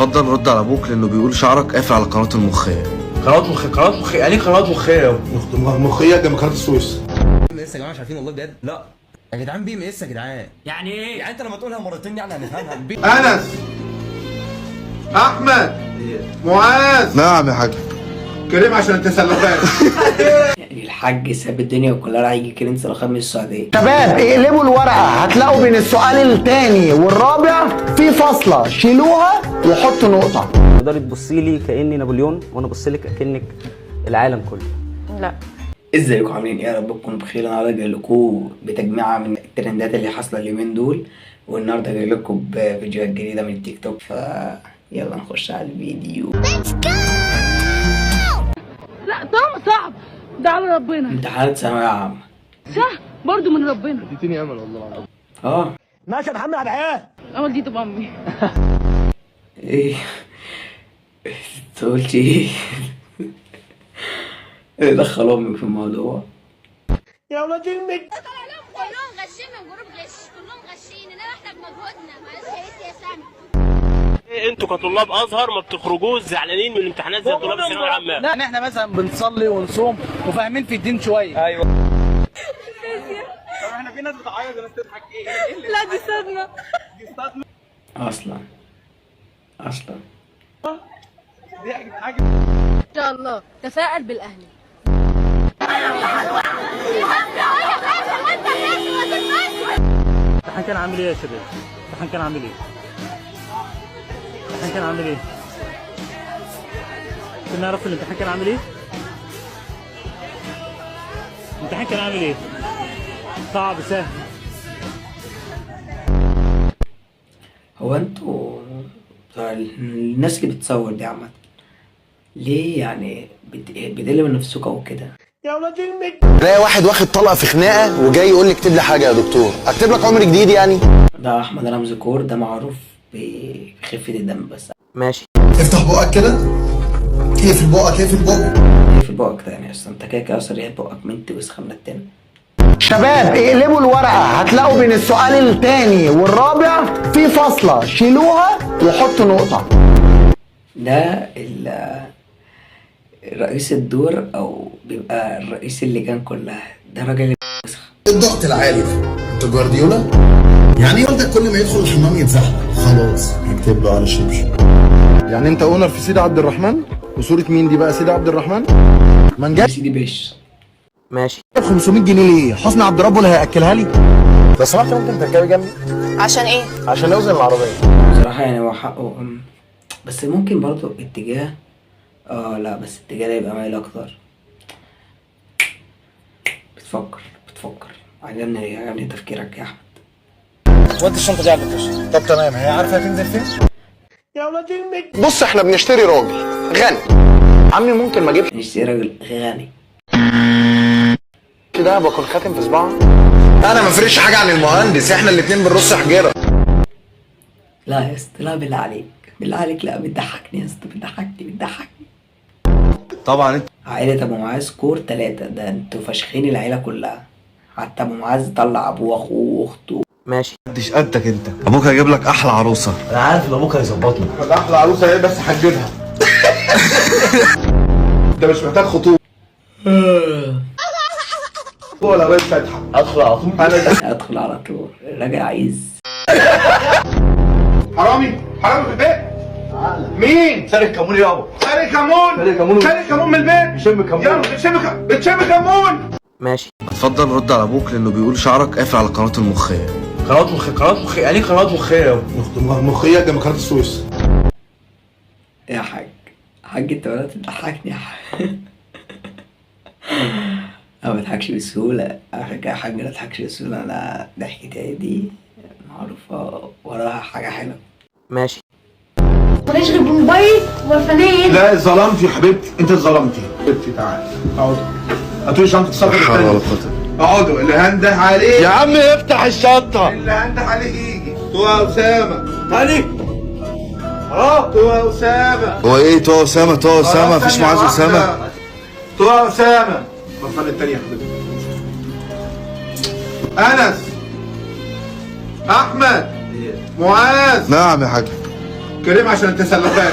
اتفضل رد على ابوك لانه بيقول شعرك قافل على القناه المخيه. قناه مخيه يعني قناه مخيه يا مخيه جنب قناه السويس. بي ام اس يا جماعه مش عارفين والله بجد. لا يا جدعان بي ام اس يا جدعان. يعني ايه؟ يعني انت لما تقولها مرتين يعني هنفهمها. انس، احمد، معاذ. نعم يا حاج. كريم عشان التسلخات. يعني الحاج ساب الدنيا وكلها راح يجي كريم سلخان من السعوديه. شباب اقلبوا الورقه هتلاقوا بين السؤال الثاني والرابع في فاصله، شيلوها وحطوا نقطه. تقدري تبصي لي كاني نابليون وانا ابص لك اكنك العالم كله. لا. ازيكم عاملين ايه؟ يا رب تكونوا بخير. النهارده جاي لكم بتجميعه من الترندات اللي حاصله اليومين دول، والنهارده جاي لكم بفيديوهات جديده من التيك توك، يلا نخش على الفيديو. لا طعم صعب ده على ربنا. امتحانات ثانويه عامه صح برضو من ربنا. اديتني امل والله. ماشي يا محمد على الحياه. امل دي تبقى امي. ايه انت قلت ايه؟ ايه دخل امك في الموضوع؟ يا ولاد المج. كلهم غشين من جروب غش، كلهم غشين، انما احنا بمجهودنا. معلش يا سامي. انتوا كطلاب ازهر ما بتخرجوش زعلانين من الامتحانات زي طلاب الثانويه العامه؟ لا احنا مثلا بنصلي ونصوم وفاهمين في الدين شويه. ايوه. طب احنا في ناس بتعيط وناس تضحك. ايه لا دي صدمه. دي صدمه اصلا دي حاجه. ان شاء الله تفائل بالاهل. الامتحان كان عامل ايه يا شباب؟ الامتحان كان عامل ايه؟ الامتحان كان عامل ايه؟ كنا نعرف الامتحان كان عامل ايه؟ الامتحان كان عامل ايه؟ صعب سهل؟ هو انتوا بتوع الناس اللي بتصور دي عامة ليه يعني بتقل من نفسكوا او كده؟ يا ولاد المج. تلاقي واحد واخد طلقه في خناقه وجاي يقول لي اكتب لي حاجه يا دكتور، اكتب لك عمر جديد يعني؟ ده احمد رمزي كور، ده معروف بخفة الدم بس. ماشي. افتح بقك كده، اقفل بقك اقفل بقك. ايه في بقك تاني اصلا؟ انت كده كده اصلا ريحة بقك منت وسخة من التاني. شباب اقلبوا الورقه هتلاقوا بين السؤال الثاني والرابع في فاصله، شيلوها وحطوا نقطه. ده رئيس الدور او بيبقى الرئيس اللجان كلها، ده راجل وسخ. الضغط العالي ده انت جوارديولا؟ يعني والدك كل ما يدخل الحمام يتزحلق خلاص هكتب له على شبشب. يعني انت اونر في سيدي عبد الرحمن؟ وصورة مين دي بقى سيدي عبد الرحمن؟ ما نجاش. سيدي بيش. ماشي. 500 جنيه ليه؟ حسني عبد ربه اللي هياكلها لي. لو سمحت ممكن تركبي جنبي؟ عشان ايه؟ عشان اوزن العربيه. بصراحة يعني هو حقه، بس ممكن برضو اتجاه لا بس اتجاه ده يبقى مايل اكتر. بتفكر عجبني تفكيرك يا احمد. ودي الشنطه دي على اللوكيشن. طب تمام، هي عارفه هتنزل فين؟ يا ولاد المج. بص احنا بنشتري راجل غني. عمي ممكن ما اجيبش نشتري راجل غني ده بكون خاتم في صباعه؟ انا ما فرقش حاجه عن المهندس، احنا الاتنين بنرص حجره. لا يا اسطى، لا بالله عليك لا، بتضحكني يا اسطى، بتضحكني. طبعا انت عائلة ابو معاذ كور 3، ده انتوا فاشخين العيلة كلها، حتى ابو معاذ طلع ابوه واخوه واخته. ماشي. محدش قدك انت. ابوك هيجيب لك احلى عروسه. انا عارف ان ابوك هيظبطنا. احلى عروسه ايه بس حجبها. انت مش محتاج خطوبه ولا بيت فاتحه. ادخل على طول. ادخل على طول، راجع عايز حرامي في البيت. مين؟ سارق كمون يابا. سارق كمون من البيت. بتشم كمون. ماشي. اتفضل رد على ابوك لانه بيقول شعرك قافل على القناه المخيه. قناه مخيه يعني قناه مخيه مخيه جنب قناه السويس. يا حاج انت ولا تضحكني يا حاج. انا ما بضحكش بسهوله يا حاج، ما بضحكش بسهوله. انا ضحكتي دي معروفه وراها حاجه حلوه. ماشي. ماليش غير بالموبايل والفنان. لا ظلمتي يا حبيبتي، انت ظلمتي. حبيبتي تعالي اقعدي. هاتوا لي شنطه السفر الثانيه. اقعدوا. اللي هنده عليه يا عم افتح الشنطه. اللي هنده عليه يجي. تو اسامه. هاني تو اسامه. هو ايه تو اسامه؟ مفيش معاذ اسامه. تو اسامه. الفن الثانيه يا حبيبتي. انس، احمد، معاذ. نعم يا حاج. كريم عشان التسلخات.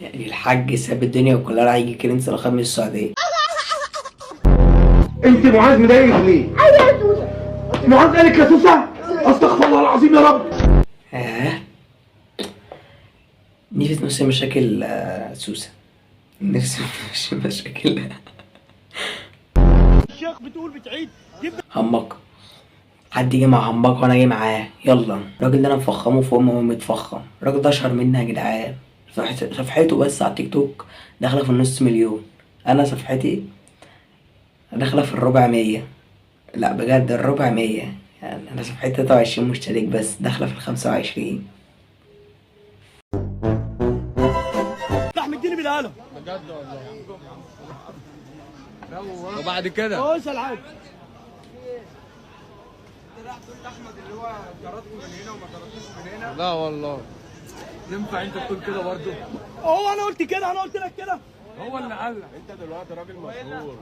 يعني الحاج ساب الدنيا كلها راح يجي كريم سلخان من السعوديه. انت معاذ مضايقك ليه؟ ايوه يا سوسه. معاذ قالك يا سوسه؟ استغفر الله العظيم يا رب. نفسي نمشي مشاكل سوسه. نفسي نمشي مشاكل. الشيخ بتقول بتعيد همك. حد يجي مع همك وانا جاي معاه. يلا الراجل ده انا مفخمه فوق ما هو متفخم. الراجل ده اشهر مني يا جدعان. صفحته بس على التيك توك داخله في النص مليون. انا صفحتي داخله في ال400. لا بجد ال400. يعني انا صفحتي 23 مشترك بس داخله في ال25. احمد اديني بالقلم بجد والله. وبعد كده بص العادي لا والله ينفع انت تقول كده برضه؟ هو انا قلت كده؟ انا قلت لك كده؟ هو اللي قال لك انت دلوقتي راجل مشهور.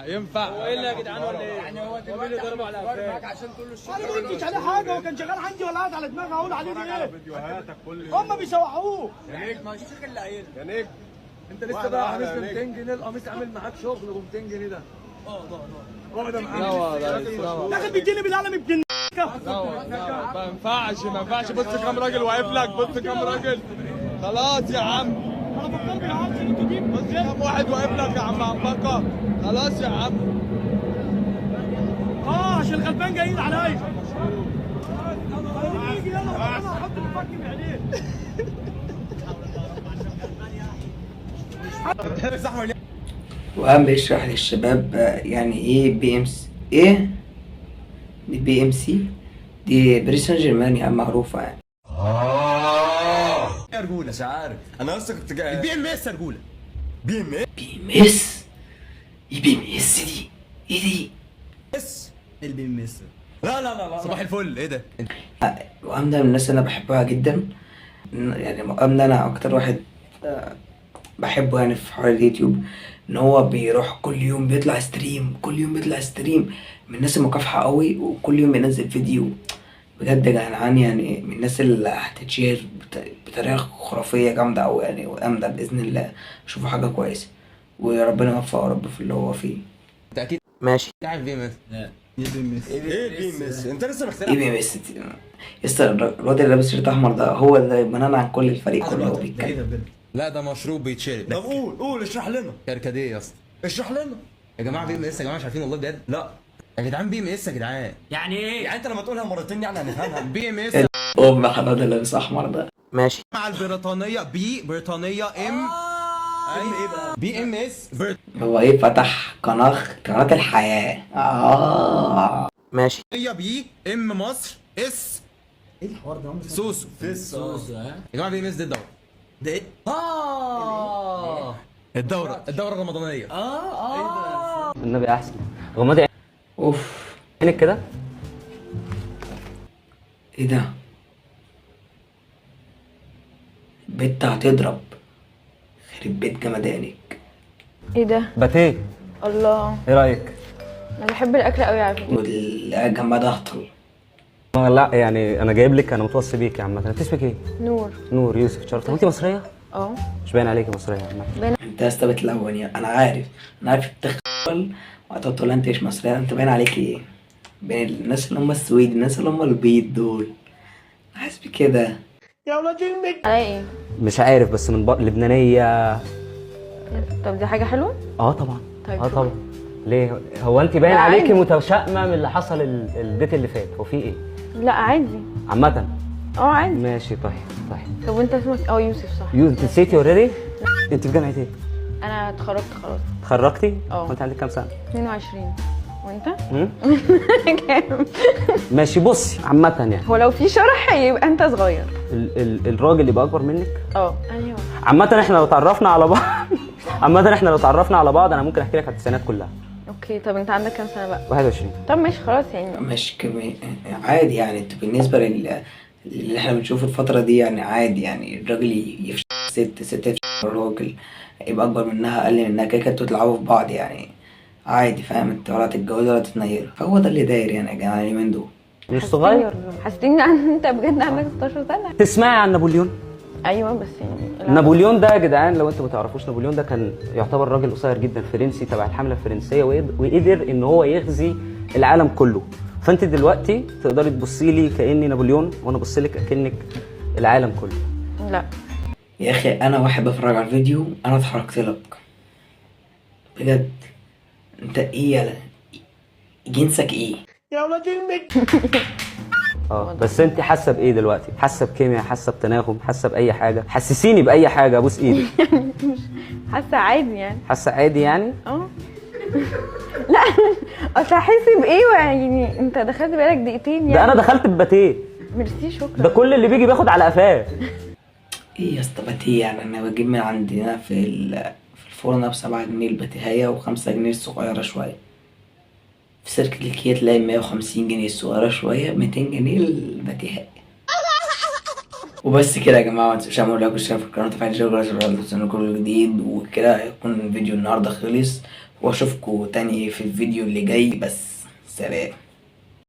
ينفع والا يا جدعان ولا ايه؟ يعني هو اللي ضربه على قفاك عشان تقول له الشغل. انا ما قلتش عليه حاجه، هو كان شغال عندي ولا قاعد على دماغي اقول عليه ايه؟ فيديوهاتك كل يوم هم بيسوحوه يا نجم. ما الشيخ اللي قايل يا نجم. انت لسه بقى قميص ب 200 جنيه، القميص عامل معاك شغل ب 200 جنيه ده. هو ده معاك. داخل بيديني بالقلم ابن ما ينفعش. بص كام راجل واقف لك، بص كام راجل. خلاص يا عم. انا بفكر يا عم انتوا تجيب بص كام واحد واقف لك يا عم عمبكه. خلاص يا عم. عشان الغلبان جايين عليا. يجي يلا انا هحط المفك بعينيه. وقام بيشرح للشباب يعني ايه بي ام سي. ايه دي؟ بي ام سي دي باريس سان جيرمان يا عم، معروفه يعني. يا رجوله مش عارف انا اصلا كنت جاي البي ام اس يا رجوله. بي ام اس؟ ايه بي ام اس دي؟ ايه دي؟ اس البي ام اس. لا صباح الفل. ايه ده؟ وقام ده من الناس اللي انا بحبها جدا. يعني وقام ده انا اكتر واحد بحبه يعني في حوار اليوتيوب. ان هو بيروح كل يوم بيطلع ستريم، من الناس المكافحة قوي، وكل يوم بينزل فيديو. بجد يا جدعان يعني من الناس اللي هتتشير بطريقة خرافية جامدة أوي يعني. وقام ده بإذن الله اشوفه حاجة كويسة، وربنا يوفقه يا رب في اللي هو فيه. انت اكيد ماشي. عارف بي ام اس. ايه بي ام اس؟ انت لسه مخترع؟ ايه بي ام اس؟ يسطا الواد اللي لابس شيرت احمر ده هو اللي بنانا عن كل الفريق كله بيتكلم. لا ده مشروب بيتشرب. طب قول اشرح لنا. كركديه يا اسطى، اشرح لنا يا جماعه. بي ام اس يا جماعه مش عارفين والله بجد. لا يا جدعان بي ام اس يا جدعان. يعني ايه؟ يعني انت لما تقولها مرتين يعني هنفهمها. بي ام اس حضرتك اللي لابس احمر ده. ماشي. مع البريطانيه بي بريطانيه ام ايه بقى؟ بي ام اس هو ايه؟ فتح قناة الحياة. ماشي. هي بي ام مصر اس. ايه الحوار ده؟ سوسو يا جماعه. بي ام اس دي الدوره. ده ايه؟ الدوره الرمضانيه. النبي احسن. غمضي اوف عينك كده. ايه ده؟ البت هتضرب. خرب بيت جمدانك. ايه ده؟ باتيه. الله، ايه رايك؟ انا بحب الاكل قوي على فكره. واللي جنبها هطل. لا يعني انا جايب لك، انا متوصي بيك يا عم. انت اسمك ايه؟ نور. نور يوسف. شرط. انت مصريه؟ اه. مش باين عليكي مصريه يا عم. انت يا اسطى بتلون يعني. انا عارف بتخول وهتقعد تقول انت مش مصريه. انت باين عليك ايه؟ بين الناس اللي هم السويد، الناس اللي هم البيض دول. حاسس بكده. يا ولاد امك. على ايه؟ مش عارف بس من لبنانيه. طب دي حاجه حلوه؟ اه طبعا. طيب اه طبعا. ليه؟ هو انت باين لا عليكي عادي. متشائمه من اللي حصل البيت اللي فات. هو في ايه؟ لا عادي. عامه. عادي. ماشي. طيب. طب وانت اسمك يوسف صح؟ انت نسيتي اوريدي؟ انت في جامعه ايه؟ انا اتخرجت خلاص. اتخرجتي؟ اه. وانت عندك كام سنه؟ 22. وانت؟ كام؟ ماشي. بصي عامه يعني هو لو في شرح يبقى انت صغير. الراجل يبقى اكبر منك. ايوه. عامه احنا لو اتعرفنا على بعض انا ممكن احكي لك على التسعينات كلها. اوكي. طب انت عندك كام سنه بقى؟ 21. طب ماشي خلاص يعني. مش عادي يعني. انت بالنسبه اللي احنا بنشوفه الفتره دي يعني عادي يعني. الراجل يفشل ست يفشل الراجل، يبقى اكبر منها اقل منها، كده انتوا تلعبوا في بعض يعني عادي. فاهم انت؟ ولا تتجوزوا ولا تتنيلوا. فهو ده اللي داير يعني يا جماعه اليومين دول. مش صغير. حسيتني ان انت بجد عندك 16 سنه. تسمعي عن نابليون؟ ايوه بس يعني نابليون ده يا جدعان لو انتوا ما تعرفوش، نابليون ده كان يعتبر راجل قصير جدا فرنسي تبع الحمله الفرنسيه، وقدر ان هو يغزي العالم كله. فانت دلوقتي تقدري تبصي لي كاني نابليون وانا ابص لك اكنك العالم كله. لا يا اخي انا واحد بتفرج على الفيديو انا اتحركت لك بجد. انت ايه يالا؟ جنسك ايه؟ يا ولاد امك. بس انت حاسه بايه دلوقتي؟ حاسه بكيمياء، حاسه بتناغم، حاسه باي حاجه؟ حسسيني باي حاجه ابوس ايدك. مش حاسه عادي يعني. حاسه عادي يعني؟ لا اصل احس بايه يعني؟ انت دخلت بقالك دقيقتين يعني. ده انا دخلت بباتيه. ميرسي شكرا. ده كل اللي بيجي بياخد على قفاه. ايه يا اسطى باتيه؟ يعني انا بجيب من عندنا في الفرن ب7 جنيه الباتيهايه و5 جنيه الصغيره شويه. في سيركل الكيا تلاقي 150 جنيه الصغيره شويه، 200 جنيه الباتيهايه. وبس كده يا جماعه، ما تنسوش تعملوا لايك واشتراك في القناه وتفعيل الجرس عشان توصلوا كل جديد. وكده يكون الفيديو النهارده خلص، واشوفكم تاني في الفيديو اللي جاي. بس سلام.